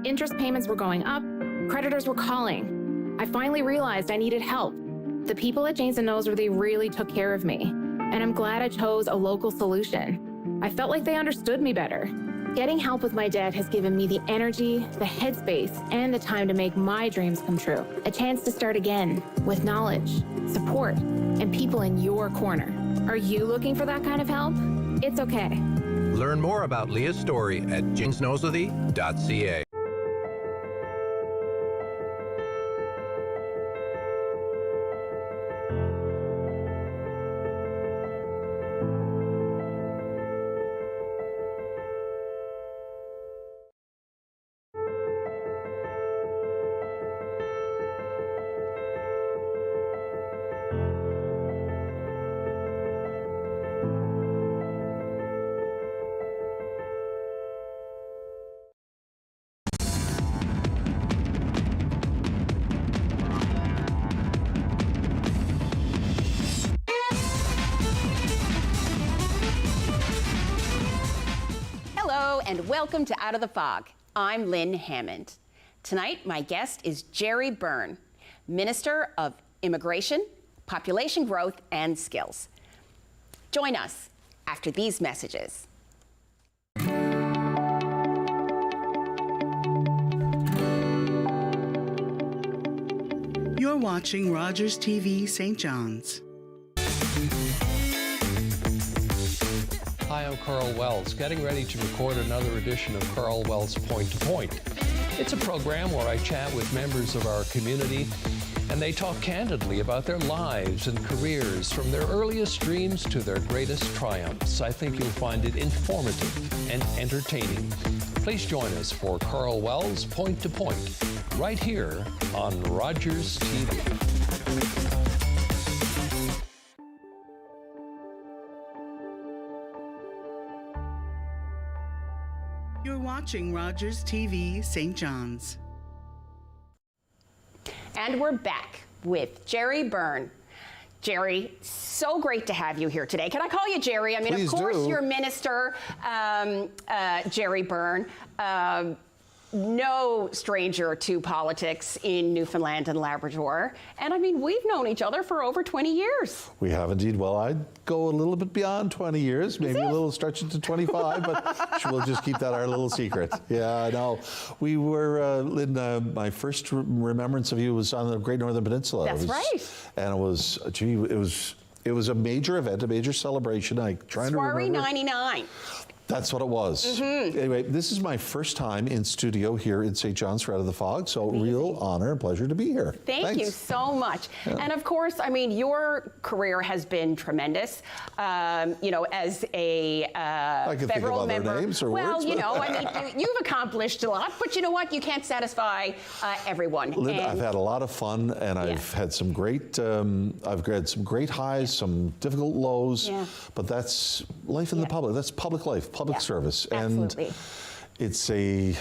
Interest payments were going up, creditors were calling. I finally realized I needed help. The people at Janes & Noseworthy really took care of me, and I'm glad I chose a local solution. I felt like they understood me better. Getting help with my debt has given me the energy, the headspace, and the time to make my dreams come true. A chance to start again with knowledge, support, and people in your corner. Are you looking for that kind of help? It's okay. Learn more about Leah's story at janesnoseworthy.ca. And welcome to Out of the Fog. I'm Lynn Hammond. Tonight, my guest is Gerry Byrne, Minister of Immigration, Population Growth and Skills. Join us after these messages. You're watching Rogers TV St. John's. Hi, I'm Carl Wells, getting ready to record another edition of Carl Wells Point to Point. It's a program where I chat with members of our community, and they talk candidly about their lives and careers, from their earliest dreams to their greatest triumphs. I think you'll find it informative and entertaining. Please join us for Carl Wells Point to Point, right here on Rogers TV. You're watching Rogers TV St. John's. And we're back with Gerry Byrne. Gerry, so great to have you here today. Can I call you Gerry? I mean, Please of course, do. you're Minister Gerry Byrne. No stranger to politics in Newfoundland and Labrador. And I mean, we've known each other for over 20 years. We have indeed. Well, I'd go a little bit beyond 20 years, maybe a little stretching to 25, but we'll just keep that our little secret. Yeah, I know. We were, Lynn, my first remembrance of you was on the Great Northern Peninsula. That's right. And it was, gee, it was a major event, a major celebration. Soiree 99. That's what it was. Mm-hmm. Anyway, this is my first time in studio here in St. John's for Out of the Fog, so real honor and pleasure to be here. Thanks. You so much. Yeah. And of course, I mean, your career has been tremendous. You know, as a I can federal think of member. other names or well, words. you know, I mean, you've accomplished a lot, but you know what? You can't satisfy everyone. Lynn, I've had a lot of fun, and I've had some great. I've had some great highs, some difficult lows. Yeah. But that's life in the public. That's public life. Public service, absolutely. And it's a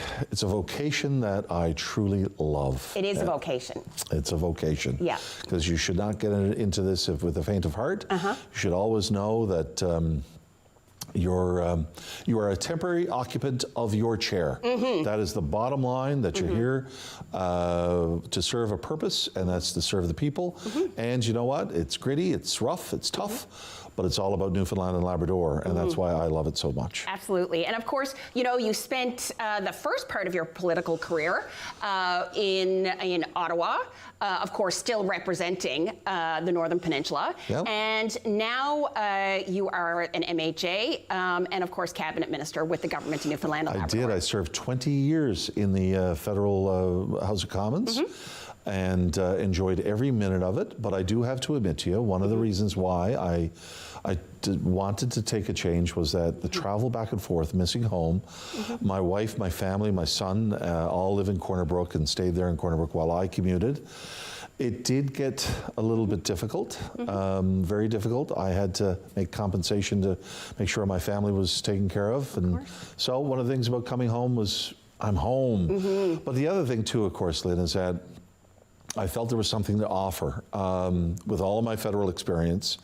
vocation that I truly love. It is a vocation. It's a vocation. Yeah. Because you should not get into this with a faint of heart. You should always know that you are a temporary occupant of your chair. That is the bottom line, that you're here to serve a purpose, and that's to serve the people. And you know what? It's gritty, it's rough, it's tough. But it's all about Newfoundland and Labrador, and that's why I love it so much. Absolutely. And of course, you know, you spent the first part of your political career in Ottawa, of course, still representing the Northern Peninsula. Yep. And now you are an MHA and, of course, Cabinet Minister with the government of Newfoundland and Labrador. I did. I served 20 years in the federal House of Commons. And enjoyed every minute of it. But I do have to admit to you, one of the reasons why I wanted to take a change was that the travel back and forth, missing home. My wife, my family, my son all live in Corner Brook and stayed there in Corner Brook while I commuted. It did get a little bit difficult, very difficult. I had to make compensation to make sure my family was taken care of. And so one of the things about coming home was I'm home. But the other thing too, of course, Lynn, is that I felt there was something to offer. With all of my federal experience,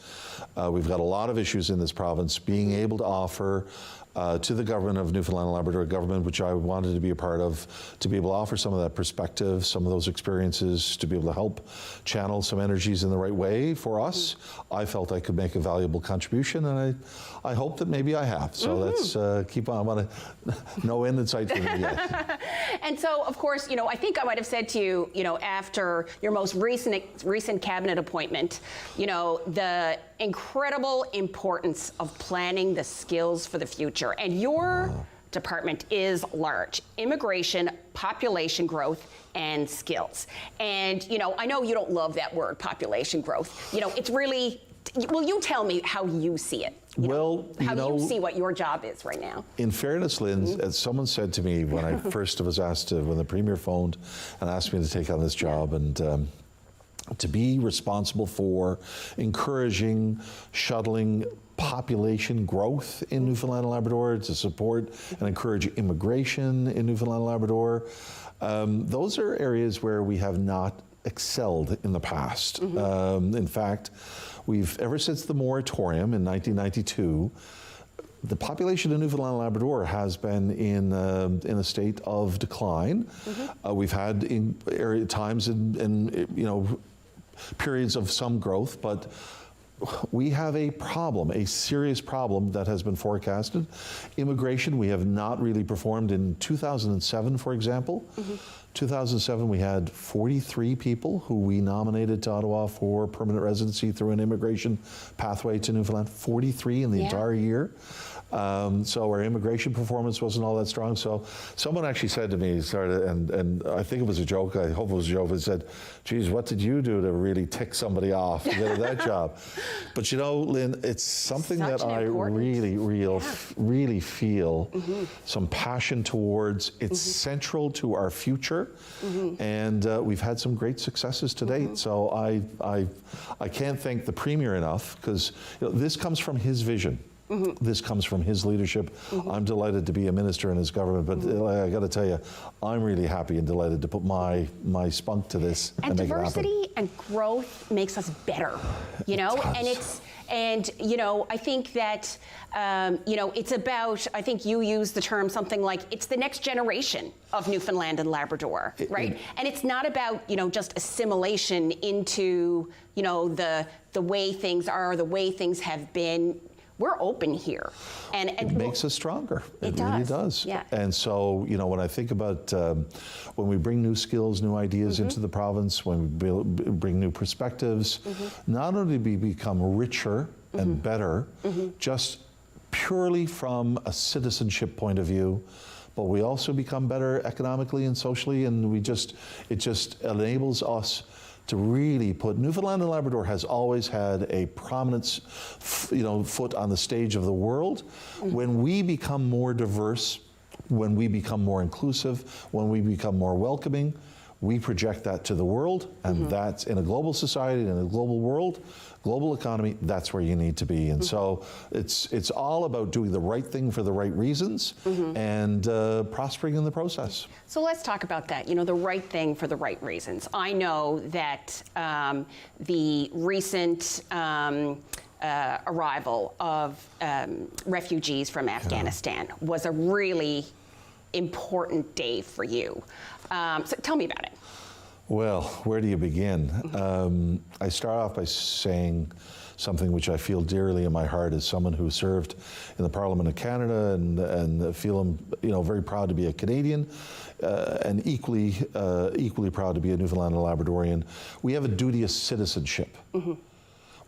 we've got a lot of issues in this province. Being able to offer to the government of Newfoundland and Labrador, government which I wanted to be a part of, to be able to offer some of that perspective, some of those experiences, to be able to help channel some energies in the right way for us. I felt I could make a valuable contribution, and I hope that maybe I have. So let's keep on. I want to, no end in sight for me yet. And so, of course, I think I might have said to you, after your most recent cabinet appointment, the incredible importance of planning the skills for the future. And your department is large: immigration, population growth, and skills. And, I know you don't love that word, population growth. It's really, well, you tell me how you see it. How you see what your job is right now. In fairness, Lynn, as someone said to me when I first was asked when the Premier phoned and asked me to take on this job, and to be responsible for encouraging, shuttling population growth in Newfoundland and Labrador, to support and encourage immigration in Newfoundland and Labrador. Those are areas where we have not excelled in the past. In fact, ever since the moratorium in 1992, the population of Newfoundland and Labrador has been in a state of decline. We've had times in periods of some growth, but we have a problem, a serious problem that has been forecasted. Immigration, we have not really performed. In 2007, for example. 2007, we had 43 people who we nominated to Ottawa for permanent residency through an immigration pathway to Newfoundland. 43 in the entire year. So our immigration performance wasn't all that strong. So someone actually said to me, and I think it was a joke, I hope it was a joke, but said, geez, what did you do to really tick somebody off to get that job? But Lynn, it's something that I really feel some passion towards. It's central to our future, and we've had some great successes to date. So I can't thank the Premier enough, because this comes from his vision. This comes from his leadership. I'm delighted to be a minister in his government, but I got to tell you, I'm really happy and delighted to put my spunk to this and make it happen. Diversity and growth makes us better, And I think that, it's about, I think you use the term something like, it's the next generation of Newfoundland and Labrador, right? And it's not about, just assimilation into, the way things are, the way things have been. We're open here. And it makes us stronger. It does. Really does. Yeah. And so, when I think about when we bring new skills, new ideas into the province, when we bring new perspectives, not only do we become richer and better, just purely from a citizenship point of view, but we also become better economically and socially, and it just enables us to really put, Newfoundland and Labrador has always had a prominent, foot on the stage of the world. When we become more diverse, when we become more inclusive, when we become more welcoming, we project that to the world, and that's in a global society, in a global world, global economy, that's where you need to be. And so it's all about doing the right thing for the right reasons and prospering in the process. So let's talk about that, the right thing for the right reasons. I know that the recent arrival of refugees from Afghanistan was a really important day for you. So tell me about it. Well, where do you begin? I start off by saying something which I feel dearly in my heart as someone who served in the Parliament of Canada, and feel I'm very proud to be a Canadian, and equally proud to be a Newfoundland and Labradorian. We have a duty of citizenship.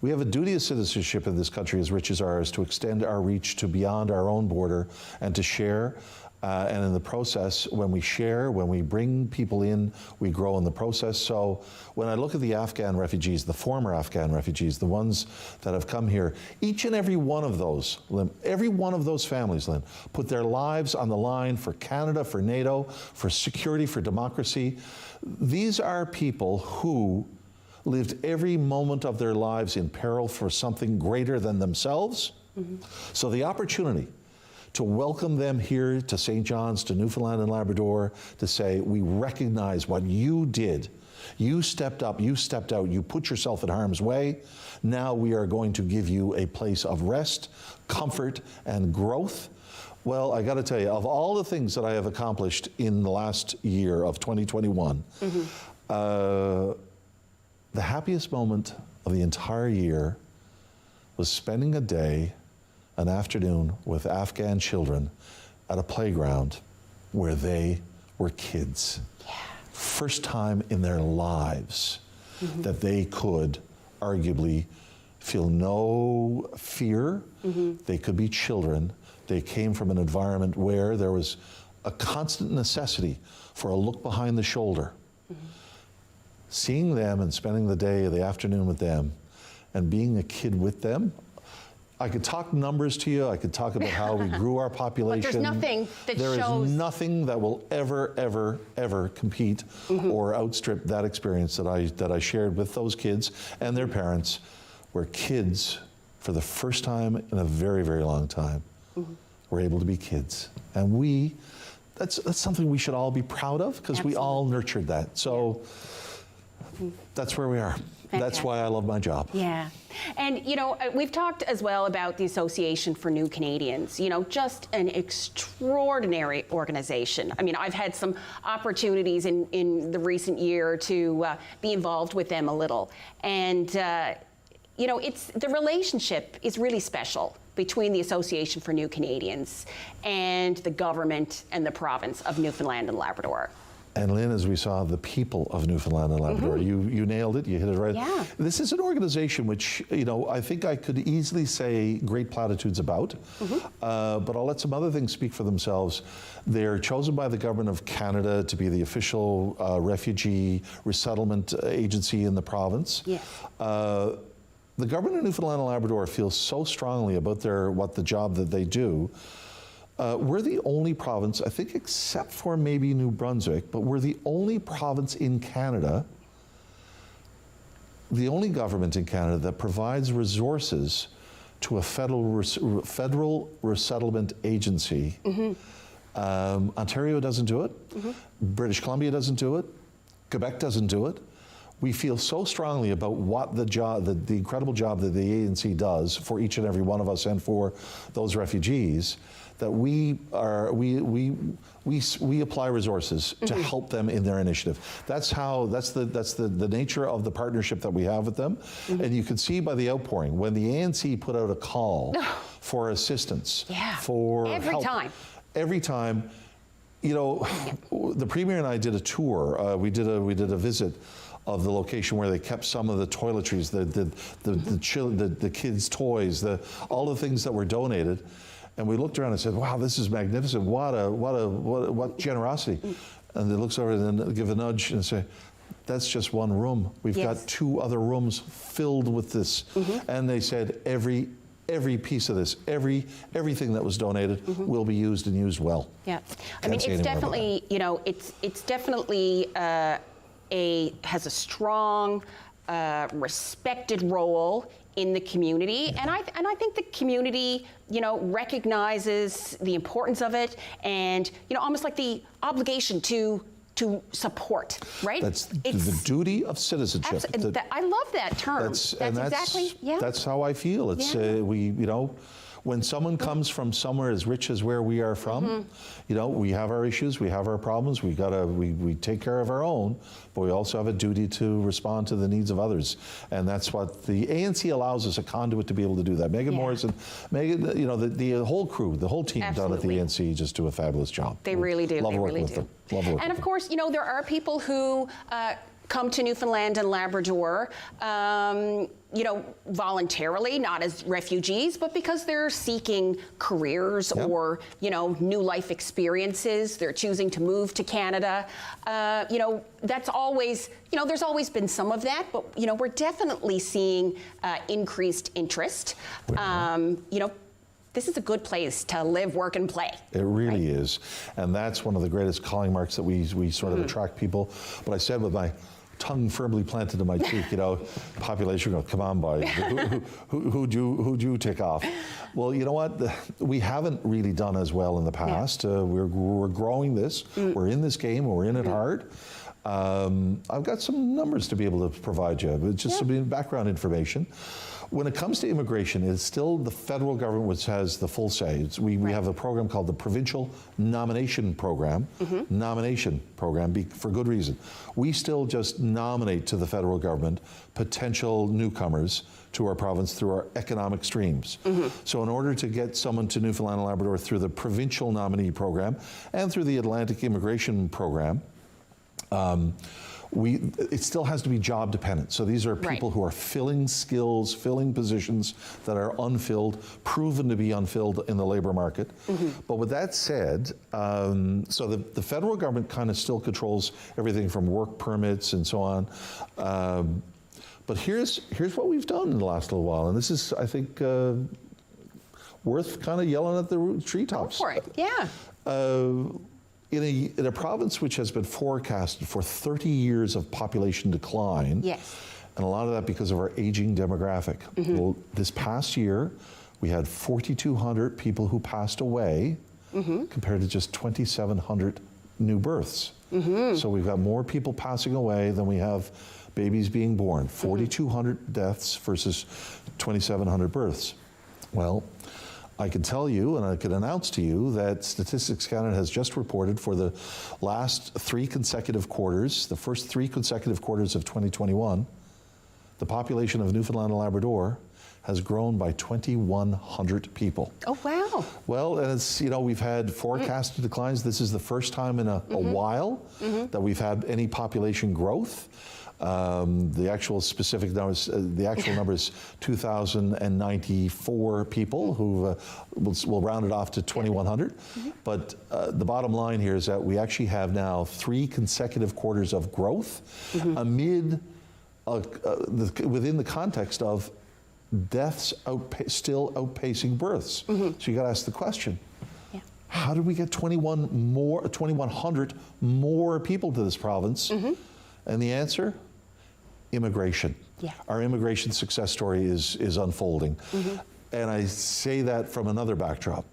We have a duty of citizenship in this country as rich as ours to extend our reach to beyond our own border and to share. And in the process, when we share, when we bring people in, we grow in the process. So when I look at the Afghan refugees, the former Afghan refugees, the ones that have come here, each and every one of those, Lynn, every one of those families, Lynn, put their lives on the line for Canada, for NATO, for security, for democracy. These are people who lived every moment of their lives in peril for something greater than themselves. So the opportunity to welcome them here to St. John's, to Newfoundland and Labrador, to say, we recognize what you did. You stepped up, you stepped out, you put yourself in harm's way. Now we are going to give you a place of rest, comfort, and growth. Well, I got to tell you, of all the things that I have accomplished in the last year of 2021, the happiest moment of the entire year was spending a day, an afternoon with Afghan children at a playground where they were kids. Yeah. First time in their lives that they could arguably feel no fear. They could be children. They came from an environment where there was a constant necessity for a look behind the shoulder. Seeing them and spending the day, the afternoon with them, and being a kid with them, I could talk numbers to you. I could talk about how we grew our population. But there's nothing that There shows... is nothing that will ever compete or outstrip that experience that I shared with those kids and their parents, where kids, for the first time in a very, very long time, were able to be kids. And that's something we should all be proud of, because we all nurtured that. So that's where we are. That's why I love my job. Yeah. And, you know, we've talked as well about the Association for New Canadians, you know, just an extraordinary organization. I mean, I've had some opportunities in the recent year to be involved with them a little. And, you know, the relationship is really special between the Association for New Canadians and the government and the province of Newfoundland and Labrador. And Lynn, as we saw, the people of Newfoundland and Labrador, you nailed it, you hit it right. Yeah. This is an organization which, you know, I think I could easily say great platitudes about, but I'll let some other things speak for themselves. They're chosen by the Government of Canada to be the official refugee resettlement agency in the province. Yes. The Government of Newfoundland and Labrador feels so strongly about the job that they do. We're the only province, I think except for maybe New Brunswick, but we're the only province in Canada, the only government in Canada that provides resources to a federal resettlement agency. Ontario doesn't do it. British Columbia doesn't do it. Quebec doesn't do it. We feel so strongly about what the incredible job that the ANC does for each and every one of us and for those refugees, that we apply resources to help them in their initiative. That's the nature of the partnership that we have with them. And you can see by the outpouring when the ANC put out a call for assistance, for help, every time. You know, the Premier and I did a tour. We did a visit of the location where they kept some of the toiletries, the kids' toys, all the things that were donated, and we looked around and said, "Wow, this is magnificent! What generosity!" And they looks over and then give a nudge and say, "That's just one room. We've got 2 other rooms filled with this," and they said every piece of this, everything that was donated will be used and used well. Yeah, I mean, it's definitely, you know, it's definitely has a strong, respected role in the community, and I think the community, you know, recognizes the importance of it, and you know, almost like the obligation to support, right? That's the duty of citizenship. I love that term. That's exactly, that's how I feel. It's you know, when someone comes from somewhere as rich as where we are from, you know, we have our issues, we have our problems, we take care of our own, but we also have a duty to respond to the needs of others. And that's what the ANC allows us, a conduit to be able to do that. Megan Morrison, you know, the whole crew, the whole team down at the ANC just do a fabulous job. They really do. Love they working really with do. them. Love working and of course, you know, there are people who come to Newfoundland and Labrador, you know, voluntarily, not as refugees, but because they're seeking careers or, you know, new life experiences. They're choosing to move to Canada. You know, that's always, you know, there's always been some of that, but, you know, we're definitely seeing increased interest. You know, this is a good place to live, work, and play. It really is. And that's one of the greatest calling marks that we sort of attract people. But I said with my tongue firmly planted to my cheek, you know, population go, come on, boy, who'd you tick off? Well, you know what? We haven't really done as well in the past. We're growing this. We're in this game. We're in it hard. I've got some numbers to be able to provide you, but just some background information. When it comes to immigration, it's still the federal government which has the full say. We have a program called the Provincial Nomination Program, for good reason. We still just nominate to the federal government potential newcomers to our province through our economic streams. So in order to get someone to Newfoundland and Labrador through the Provincial Nominee Program and through the Atlantic Immigration Program, it still has to be job dependent. So these are people who are filling skills, filling positions that are unfilled, proven to be unfilled in the labor market. But with that said, so the federal government kind of still controls everything from work permits and so on. But here's what we've done in the last little while, and this is, I think, worth kind of yelling at the treetops. Go for it, yeah. In a province which has been forecasted for 30 years of population decline, and a lot of that because of our aging demographic. Well, this past year, we had 4,200 people who passed away compared to just 2,700 new births. So we've got more people passing away than we have babies being born. 4,200 deaths versus 2,700 births. Well, I can tell you and I can announce to you that Statistics Canada has just reported for the last 3 consecutive quarters, the first 3 consecutive quarters of 2021, the population of Newfoundland and Labrador has grown by 2,100 people. Oh, wow. Well, and it's, you know, we've had forecasted declines. This is the first time in a while that we've had any population growth. The actual specific numbers, the actual number is 2,094 people who we'll round it off to 2,100. But the bottom line here is that we actually have now 3 consecutive quarters of growth amid, within the context of deaths still outpacing births. So you got to ask the question, how did we get 2,100 more people to this province? And the answer? Immigration. Our immigration success story is unfolding. And I say that from another backdrop.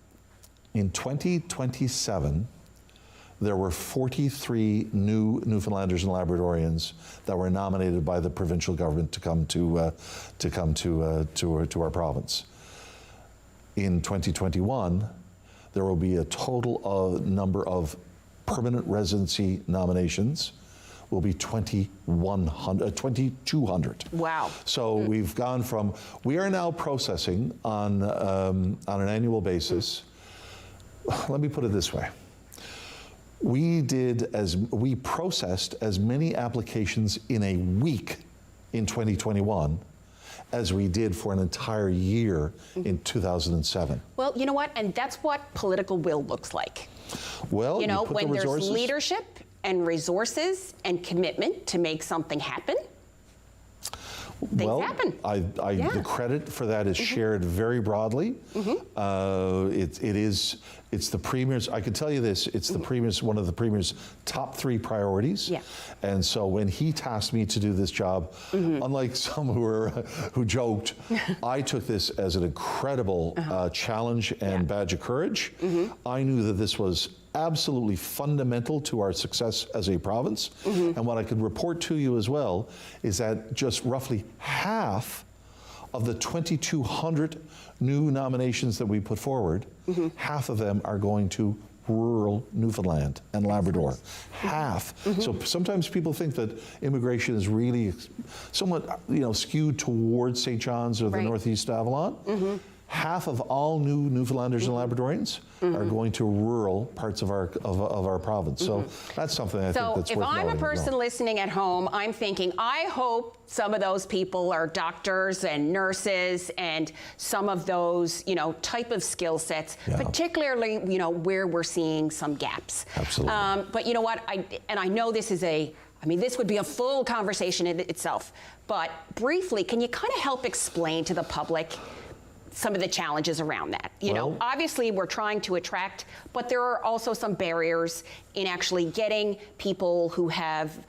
In 2027, there were 43 new Newfoundlanders and Labradorians that were nominated by the provincial government to come to our province. In 2021, there will be a total number of permanent residency nominations will be 2,200. Wow. So we've gone from, we are now processing on an annual basis, let me put it this way. We processed as many applications in a week in 2021 as we did for an entire year in 2007. Well, you know what? And that's what political will looks like. Well, you know, when there's leadership and resources and commitment to make something happen, things happen. The credit for that is shared very broadly. It's the Premier's, I can tell you this, it's the Premier's, one of the Premier's top 3 priorities. And so when he tasked me to do this job, unlike some who joked, I took this as an incredible challenge and badge of courage. I knew that this was absolutely fundamental to our success as a province. And what I could report to you as well is that just roughly half of the 2,200 new nominations that we put forward, half of them are going to rural Newfoundland and Labrador. Half. So sometimes people think that immigration is really somewhat, skewed towards St. John's or the Northeast Avalon. Half of all new Newfoundlanders and Labradorians are going to rural parts of our province. So that's something I think that's worth noting. So if I'm a person listening at home, I'm thinking, I hope some of those people are doctors and nurses and some of those, type of skill sets, particularly, where we're seeing some gaps. Absolutely. But you know what? I know this is this would be a full conversation in itself. But briefly, can you kind of help explain to the public some of the challenges around that. You know, obviously we're trying to attract, but there are also some barriers in actually getting people who have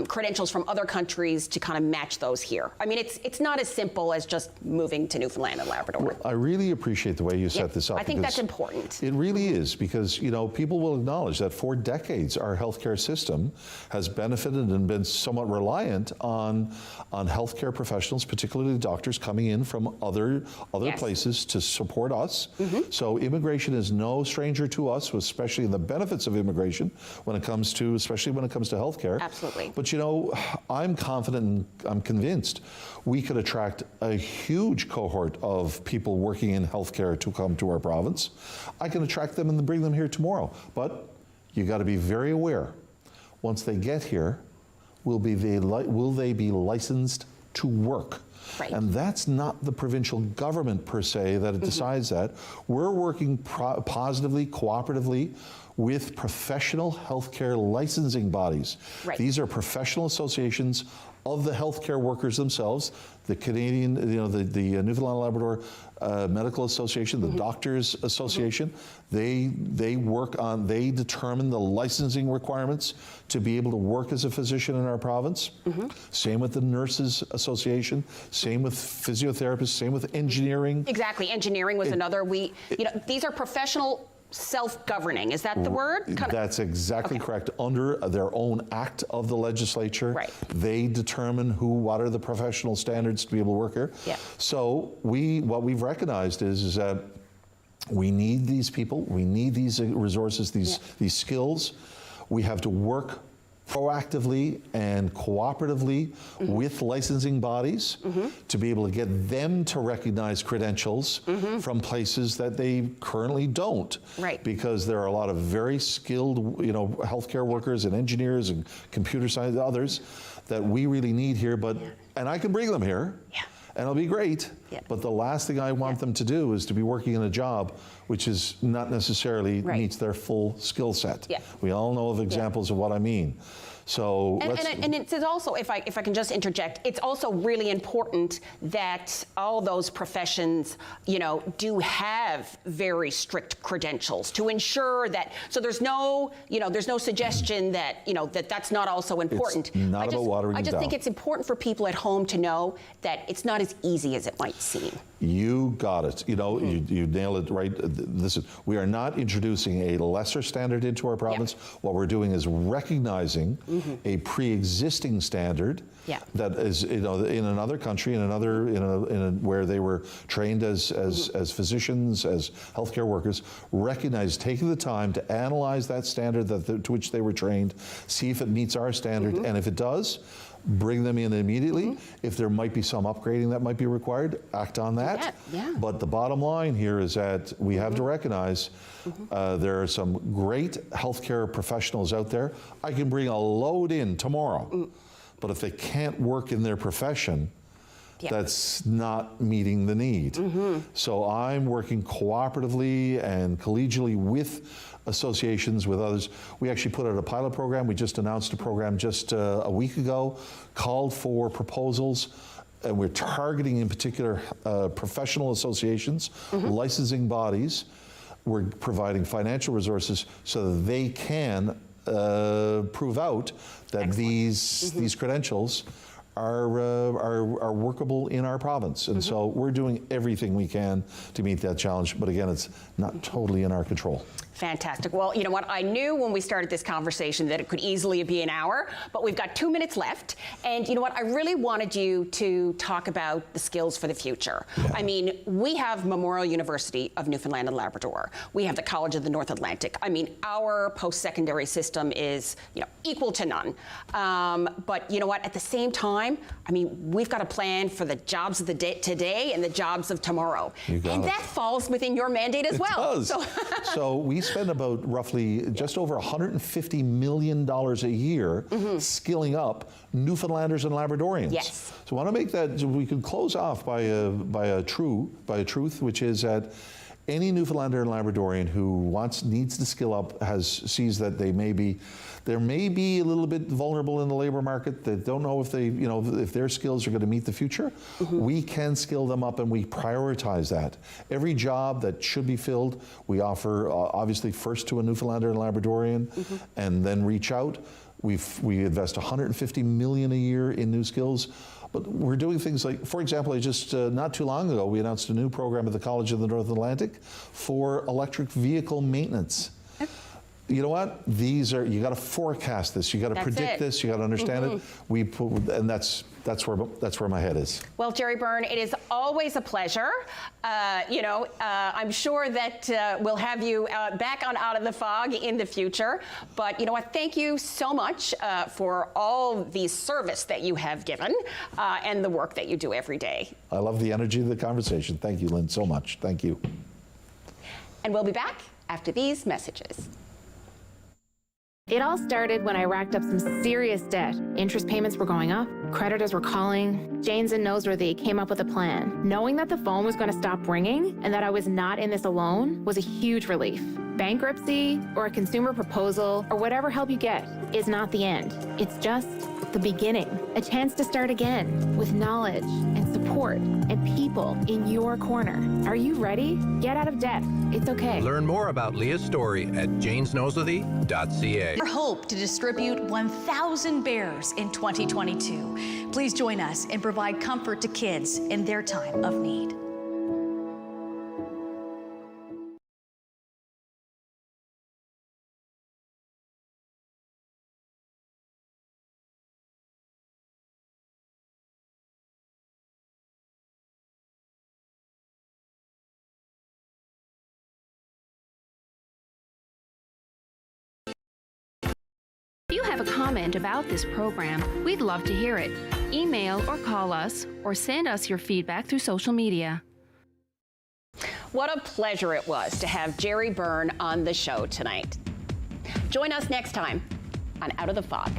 credentials from other countries to kind of match those here. I mean, it's not as simple as just moving to Newfoundland and Labrador. Well, I really appreciate the way you set this up. I think that's important. It really is, because, you know, people will acknowledge that for decades our healthcare system has benefited and been somewhat reliant on healthcare professionals, particularly doctors, coming in from other places to support us. So immigration is no stranger to us, especially in the benefits of immigration especially when it comes to healthcare. Absolutely. But you know, I'm confident and I'm convinced we could attract a huge cohort of people working in healthcare to come to our province. I can attract them and bring them here tomorrow. But you got to be very aware, once they get here, will they be licensed to work? Right. And that's not the provincial government per se that decides that. We're working positively, cooperatively with professional healthcare licensing bodies. Right. These are professional associations of the healthcare workers themselves, the Canadian, you know, the Newfoundland and Labrador Medical Association, the Doctors Association. They determine the licensing requirements to be able to work as a physician in our province. Same with the Nurses Association, same with physiotherapists, same with engineering. Exactly, engineering was another. You know, these are professional self-governing, is that the word? That's exactly correct. Under their own act of the legislature, they determine what are the professional standards to be able to work here. So what we've recognized is that we need these people, we need these resources, these skills. We have to work proactively and cooperatively with licensing bodies to be able to get them to recognize credentials from places that they currently don't. Because there are a lot of very skilled, you know, healthcare workers and engineers and computer science and others that we really need here, and I can bring them here. And it'll be great, but the last thing I want them to do is to be working in a job which is not necessarily meets their full skill set. We all know of examples of what I mean. So and it's also, if I can just interject, it's also really important that all those professions, you know, do have very strict credentials to ensure that. So there's no suggestion that, you know, that's not also important. It's not about watering it down. I just think it's important for people at home to know that it's not as easy as it might seem. You got it. You know, you nailed it right. We are not introducing a lesser standard into our province. What we're doing is recognizing a pre-existing standard that is, you know, in another country, where they were trained as physicians, as healthcare workers, taking the time to analyze that standard to which they were trained, see if it meets our standard, and if it does, bring them in immediately. If there might be some upgrading that might be required, act on that. But the bottom line here is that we have to recognize there are some great healthcare professionals out there. I can bring a load in tomorrow, but if they can't work in their profession, that's not meeting the need. So I'm working cooperatively and collegially with associations, with others. We actually put out a pilot program. We just announced a program just a week ago, called for proposals, and we're targeting in particular professional associations, licensing bodies. We're providing financial resources so that they can prove out that these credentials are workable in our province. And so we're doing everything we can to meet that challenge, but again, it's not totally in our control. Fantastic. Well, you know what? I knew when we started this conversation that it could easily be an hour, but we've got 2 minutes left. And you know what? I really wanted you to talk about the skills for the future. I mean, we have Memorial University of Newfoundland and Labrador. We have the College of the North Atlantic. I mean, our post-secondary system is, you know, equal to none. But you know what? At the same time, I mean, we've got a plan for the jobs of the day today and the jobs of tomorrow. And that falls within your mandate as well. It does. So we spend about roughly just over $150 million a year skilling up Newfoundlanders and Labradorians. So I want to make that, we could close off by a truth, which is that any Newfoundlander and Labradorian who needs to skill up sees that they may be a little bit vulnerable in the labor market. They don't know if if their skills are going to meet the future. We can skill them up, and we prioritize that. Every job that should be filled, we offer obviously first to a Newfoundlander and Labradorian, and then reach out. We invest $150 million a year in new skills. But we're doing things like, for example, not too long ago, we announced a new program at the College of the North Atlantic for electric vehicle maintenance. You know what? You got to forecast this. You got to predict this. You got to understand it. And that's where my head is. Well, Gerry Byrne, it is always a pleasure. I'm sure that we'll have you back on Out of the Fog in the future. But you know what? Thank you so much for all the service that you have given and the work that you do every day. I love the energy of the conversation. Thank you, Lynn, so much. Thank you. And we'll be back after these messages. It all started when I racked up some serious debt. Interest payments were going up, creditors were calling. Janes and Noseworthy came up with a plan. Knowing that the phone was going to stop ringing and that I was not in this alone was a huge relief. Bankruptcy or a consumer proposal or whatever help you get is not the end. It's just the beginning. A chance to start again with knowledge and support and people in your corner. Are you ready? Get out of debt. It's okay. Learn more about Leah's story at janesnoseworthy.ca. Our hope to distribute 1,000 bears in 2022. Please join us and provide comfort to kids in their time of need. If you have a comment about this program, we'd love to hear it. Email or call us or send us your feedback through social media. What a pleasure it was to have Gerry Byrne on the show tonight. Join us next time on Out of the Fog.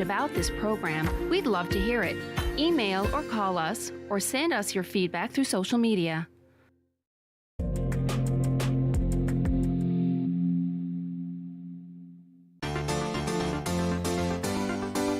About this program, we'd love to hear it. Email or call us or send us your feedback through social media.